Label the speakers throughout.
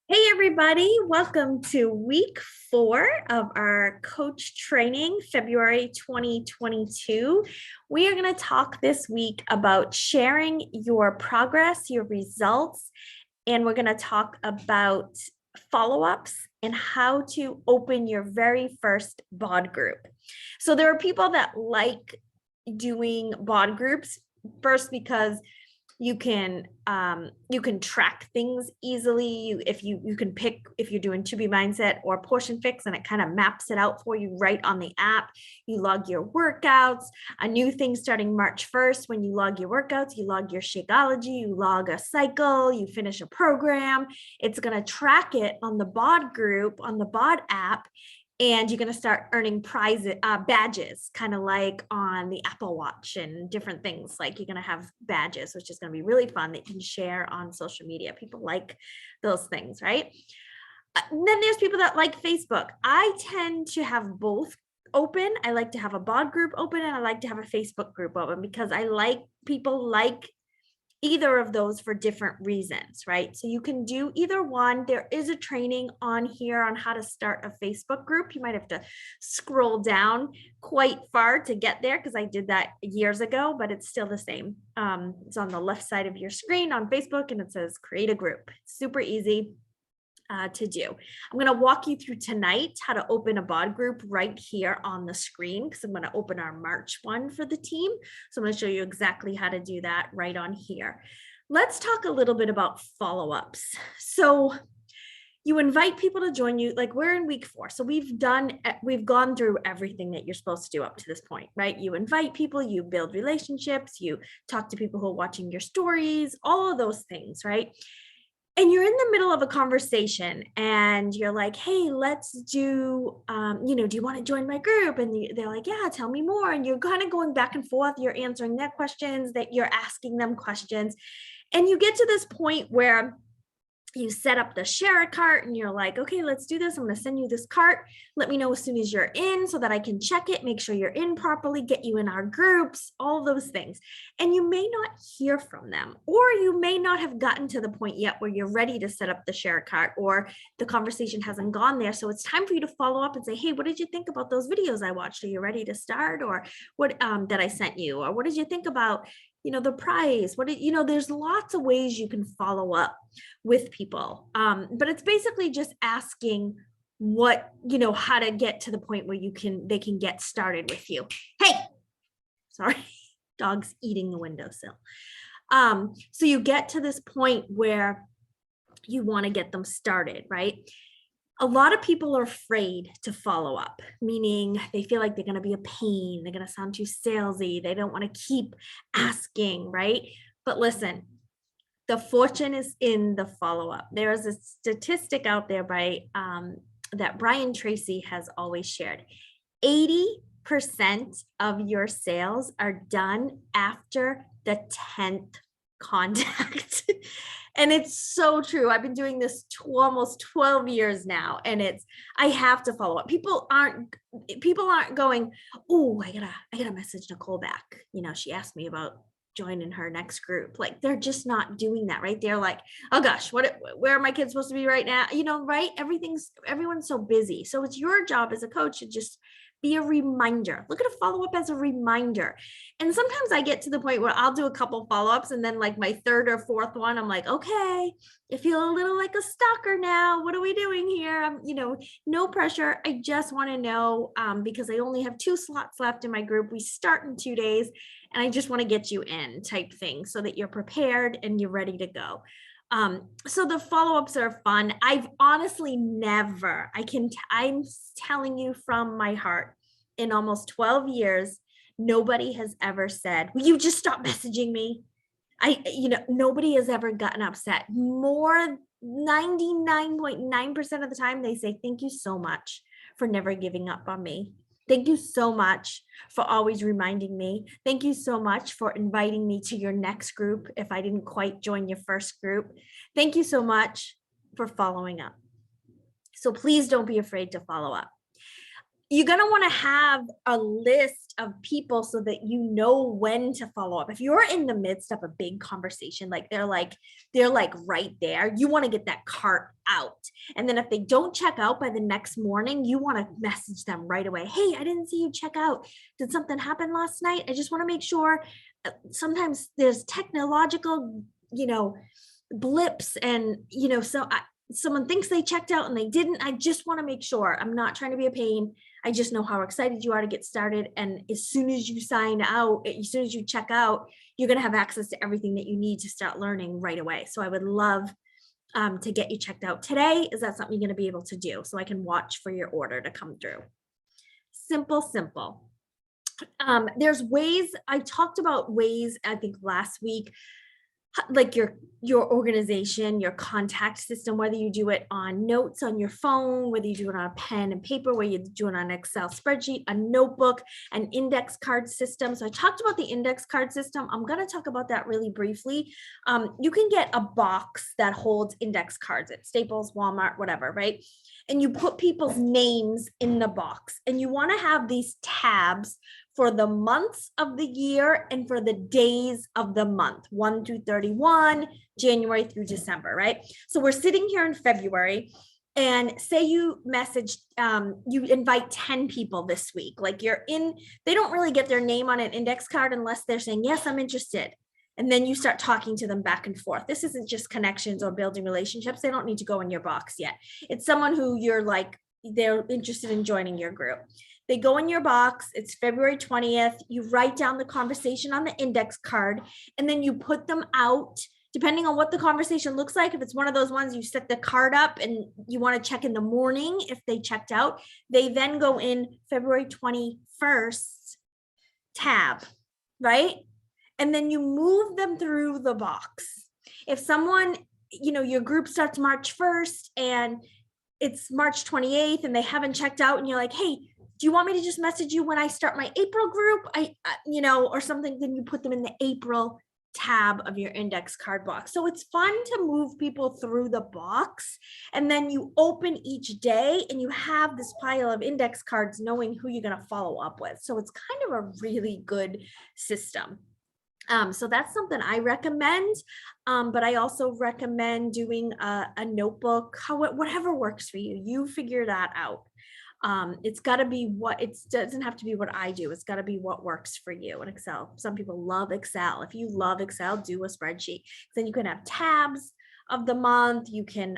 Speaker 1: Hey everybody, welcome to week 4 of our coach training, February 2022. We are going to talk this week about sharing your progress, your results, and we're going to talk about follow-ups and how to open your very first BOD group. So there are people that like doing BOD groups first because you can track things easily. If you can pick if you're doing to be mindset or portion fix, and it kind of maps it out for you right on the app. You log your workouts. A new thing starting March 1st, when you log your workouts, you log your Shakeology, you log a cycle, you finish a program. It's going to track it on the BOD group, on the BOD app, and you're going to start earning prizes, badges, kind of like on the Apple Watch and different things. Like you're going to have badges, which is going to be really fun that you can share on social media. People like those things, right? Then there's people that like Facebook. I tend to have both open. I like to have a BOD group open, and I like to have a Facebook group open because I like people like either of those for different reasons, right? So you can do either one. There is a training on here on how to start a Facebook group. You might have to scroll down quite far to get there because I did that years ago, but it's still the same. It's on the left side of your screen on Facebook, and it says create a group. Super easy to do. I'm going to walk you through tonight how to open a BOD group right here on the screen, because I'm going to open our March one for the team. So I'm going to show you exactly how to do that right on here. Let's talk a little bit about follow-ups. So you invite people to join you. Like, we're in week 4. So we've gone through everything that you're supposed to do up to this point, right? You invite people, you build relationships, you talk to people who are watching your stories, all of those things, right? And you're in the middle of a conversation and you're like, hey, let's do, do you want to join my group? And they're like, yeah, tell me more. And you're kind of going back and forth. You're answering their questions, that you're asking them questions. And you get to this point where you set up the share a cart and you're like, okay, let's do this. I'm going to send you this cart. Let me know as soon as you're in so that I can check it, make sure you're in properly, get you in our groups, all those things. And you may not hear from them, or you may not have gotten to the point yet where you're ready to set up the share a cart, or the conversation hasn't gone there. So it's time for you to follow up and say, hey, what did you think about those videos I watched? Are you ready to start? Or what that I sent you? Or what did you think about the price? There's lots of ways you can follow up with people. But it's basically just asking how to get to the point where they can get started with you. Hey, sorry, dog's eating the windowsill. So you get to this point where you want to get them started, right? A lot of people are afraid to follow up, meaning they feel like they're going to be a pain. They're going to sound too salesy. They don't want to keep asking, right? But listen, the fortune is in the follow-up. There is a statistic out there that Brian Tracy has always shared. 80% of your sales are done after the 10th contact. And it's so true. I've been doing this almost 12 years now, and I have to follow up. People aren't going, oh, I gotta message Nicole back. She asked me about joining her next group. Like, they're just not doing that, right? They're like, oh gosh, where are my kids supposed to be right now? Right? Everyone's so busy. So it's your job as a coach to just be a reminder. Look at a follow-up as a reminder. And sometimes I get to the point where I'll do a couple follow-ups, and then like my third or fourth one, I'm like, okay, I feel a little like a stalker now. What are we doing here? No pressure. I just want to know, because I only have 2 slots left in my group. We start in 2 days, and I just want to get you in, type thing, so that you're prepared and you're ready to go. So the follow-ups are fun. I've honestly never, I'm telling you from my heart, in almost 12 years, nobody has ever said, will you just stop messaging me? Nobody has ever gotten upset. More 99.9% of the time, they say, thank you so much for never giving up on me. Thank you so much for always reminding me. Thank you so much for inviting me to your next group if I didn't quite join your first group. Thank you so much for following up. So please don't be afraid to follow up. you're going to want to have a list of people so that you know when to follow up. If you're in the midst of a big conversation, like they're like right there, you want to get that cart out. And then if they don't check out by the next morning, you want to message them right away. Hey, I didn't see you check out. Did something happen last night? I just want to make sure. Sometimes there's technological, blips, and someone thinks they checked out and they didn't. I just want to make sure. I'm not trying to be a pain. I just know how excited you are to get started. And as soon as you sign out, as soon as you check out, you're going to have access to everything that you need to start learning right away. So I would love to get you checked out today. Is that something you're going to be able to do? So I can watch for your order to come through. Simple. There's ways. I talked about ways, I think last week, like your organization, your contact system, whether you do it on notes on your phone, whether you do it on a pen and paper, whether you do it on an Excel spreadsheet, a notebook, an index card system. So I talked about the index card system. I'm going to talk about that really briefly. You can get a box that holds index cards at Staples, Walmart, whatever, right? And you put people's names in the box, and you want to have these tabs for the months of the year and for the days of the month, 1 through 31, January through December, right? So we're sitting here in February, and say you you invite 10 people this week. Like they don't really get their name on an index card unless they're saying, yes, I'm interested. And then you start talking to them back and forth. This isn't just connections or building relationships. They don't need to go in your box yet. It's someone who you're like, they're interested in joining your group. They go in your box. It's February 20th. You write down the conversation on the index card, and then you put them out depending on what the conversation looks like. If it's one of those ones you set the card up and you want to check in the morning if they checked out, they then go in February 21st tab, right? And then you move them through the box. If someone, your group starts March 1st and it's March 28th and they haven't checked out, and you're like, hey, do you want me to just message you when I start my April group? Or something, then you put them in the April tab of your index card box. So it's fun to move people through the box, and then you open each day and you have this pile of index cards knowing who you're going to follow up with. So it's kind of a really good system. So that's something I recommend, but I also recommend doing a notebook, whatever works for you. You figure that out. It's got to be it doesn't have to be what I do. It's got to be what works for you in Excel. Some people love Excel. If you love Excel, do a spreadsheet. Then you can have tabs of the month. You can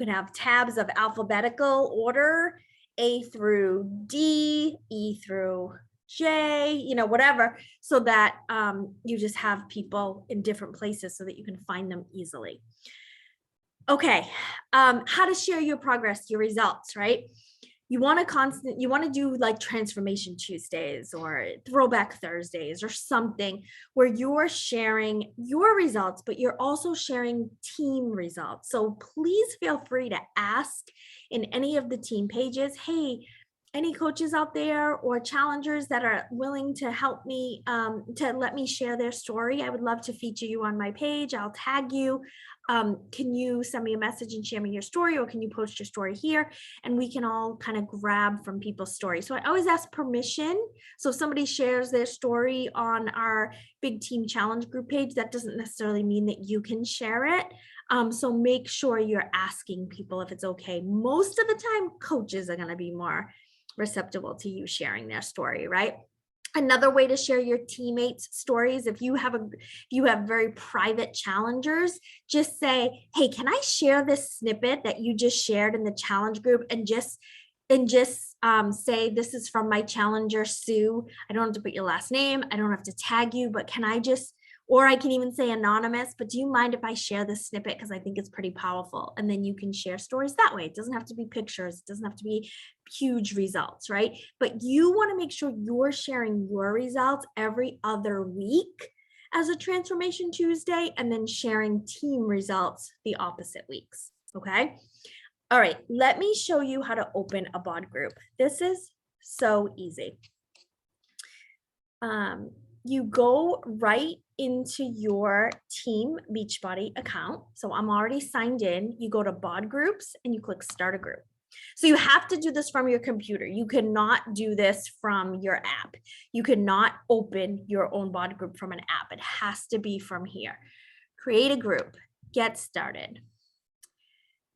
Speaker 1: have tabs of alphabetical order, A through D, E through J, whatever, so that you just have people in different places so that you can find them easily. Okay, how to share your progress, your results, right? You want to do like Transformation Tuesdays or Throwback Thursdays or something where you're sharing your results, but you're also sharing team results. So please feel free to ask in any of the team pages, hey, any coaches out there or challengers that are willing to help me, to let me share their story, I would love to feature you on my page. I'll tag you. Can you send me a message and share me your story, or can you post your story here? And we can all kind of grab from people's stories. So I always ask permission. So if somebody shares their story on our Big Team Challenge group page, that doesn't necessarily mean that you can share it. So make sure you're asking people if it's okay. Most of the time, coaches are going to be more receptive to you sharing their story, right? Another way to share your teammates' stories, if you have very private challengers, just say, hey, can I share this snippet that you just shared in the challenge group, and just say, this is from my challenger, Sue. I don't have to put your last name. I don't have to tag you, but or I can even say anonymous, but do you mind if I share this snippet? Because I think it's pretty powerful. And then you can share stories that way. It doesn't have to be pictures. It doesn't have to be huge results, right? But you want to make sure you're sharing your results every other week as a Transformation Tuesday, and then sharing team results the opposite weeks, okay? All right, let me show you how to open a BOD group. This is so easy. You go right into your Team Beachbody account. So I'm already signed in. You go to BOD groups and you click start a group. So you have to do this from your computer. You cannot do this from your app. You cannot open your own body group from an app. It has to be from here. Create a group, get started.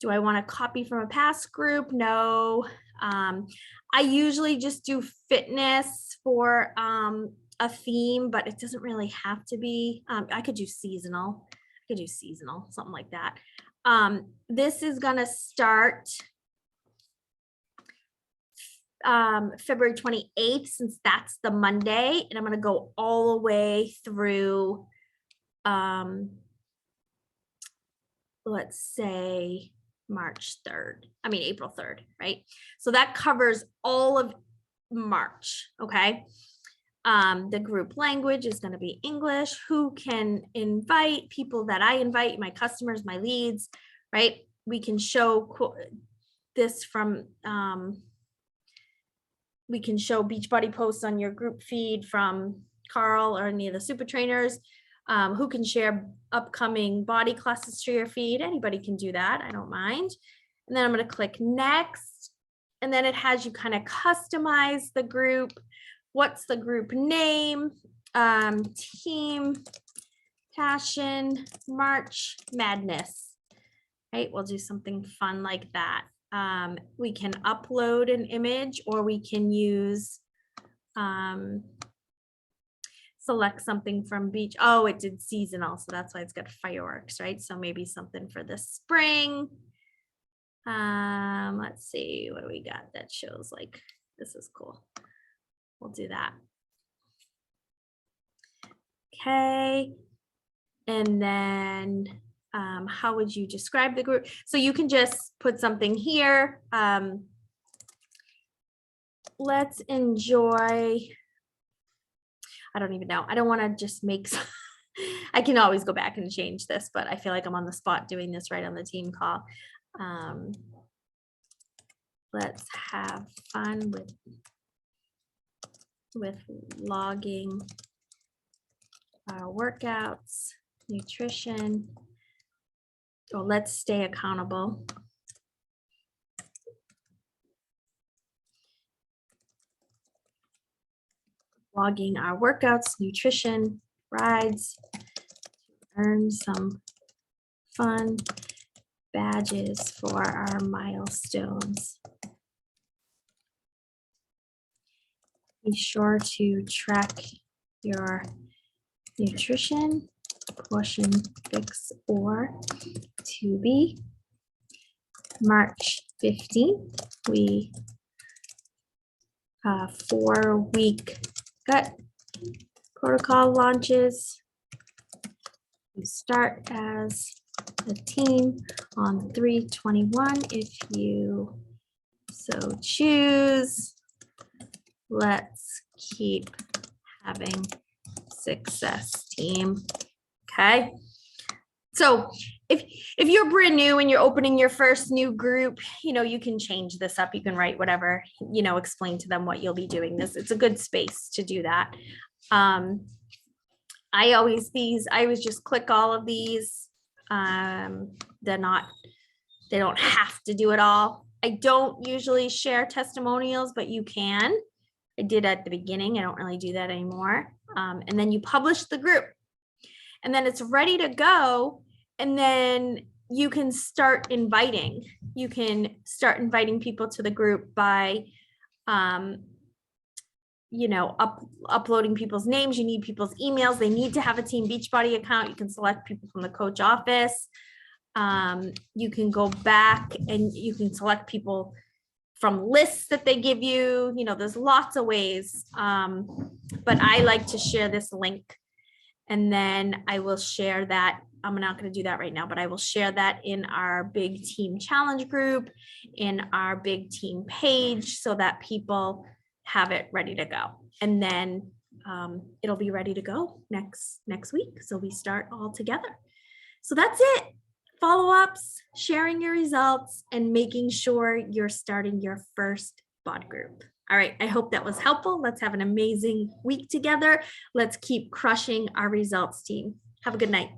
Speaker 1: Do I want to copy from a past group? No. I usually just do fitness for a theme, but it doesn't really have to be. I could do seasonal. Something like that. This is going to start February 28th, since that's the Monday, and I'm going to go all the way through, let's say April 3rd, right? So that covers all of March, okay? The group language is going to be English. Who can invite? People that I invite, my customers, my leads, right? We can show this from, we can show Beachbody posts on your group feed from Carl or any of the super trainers. Who can share upcoming body classes to your feed? Anybody can do that. I don't mind. And then I'm going to click next. And then it has you kind of customize the group. What's the group name? Team Passion March Madness. Right? We'll do something fun like that. We can upload an image, or we can use, select something from beach. Oh, it did seasonal, so that's why it's got fireworks, right? So maybe something for the spring. Let's see, what do we got that shows like, this is cool. We'll do that. Okay. And then how would you describe the group? So you can just put something here. Let's enjoy, I don't even know. I don't want to just make, I can always go back and change this, but I feel like I'm on the spot doing this right on the team call. Let's have fun with logging our workouts, nutrition. So let's stay accountable. Logging our workouts, nutrition, rides, earn some fun badges for our milestones. Be sure to track your nutrition, portion fix or to be. March 15th, we 4-week gut protocol launches. You start as a team on 3/21 if you so choose. Let's keep having success, team. Okay. So if you're brand new and you're opening your first new group, you can change this up. You can write whatever, explain to them what you'll be doing. It's a good space to do that. I always just click all of these. They don't have to do it all. I don't usually share testimonials, but you can. I did at the beginning. I don't really do that anymore. And then you publish the group, and then it's ready to go. And then you can start inviting. You can start inviting people to the group by, uploading people's names. You need people's emails. They need to have a Team Beachbody account. You can select people from the coach office. You can go back and you can select people from lists that they give you. There's lots of ways. But I like to share this link, and then I will share that. I'm not going to do that right now, but I will share that in our big team challenge group, in our big team page, so that people have it ready to go. And then it'll be ready to go next week. So we start all together. So that's it. Follow-ups, sharing your results, and making sure you're starting your first bod group. All right, I hope that was helpful. Let's have an amazing week together. Let's keep crushing our results, team. Have a good night.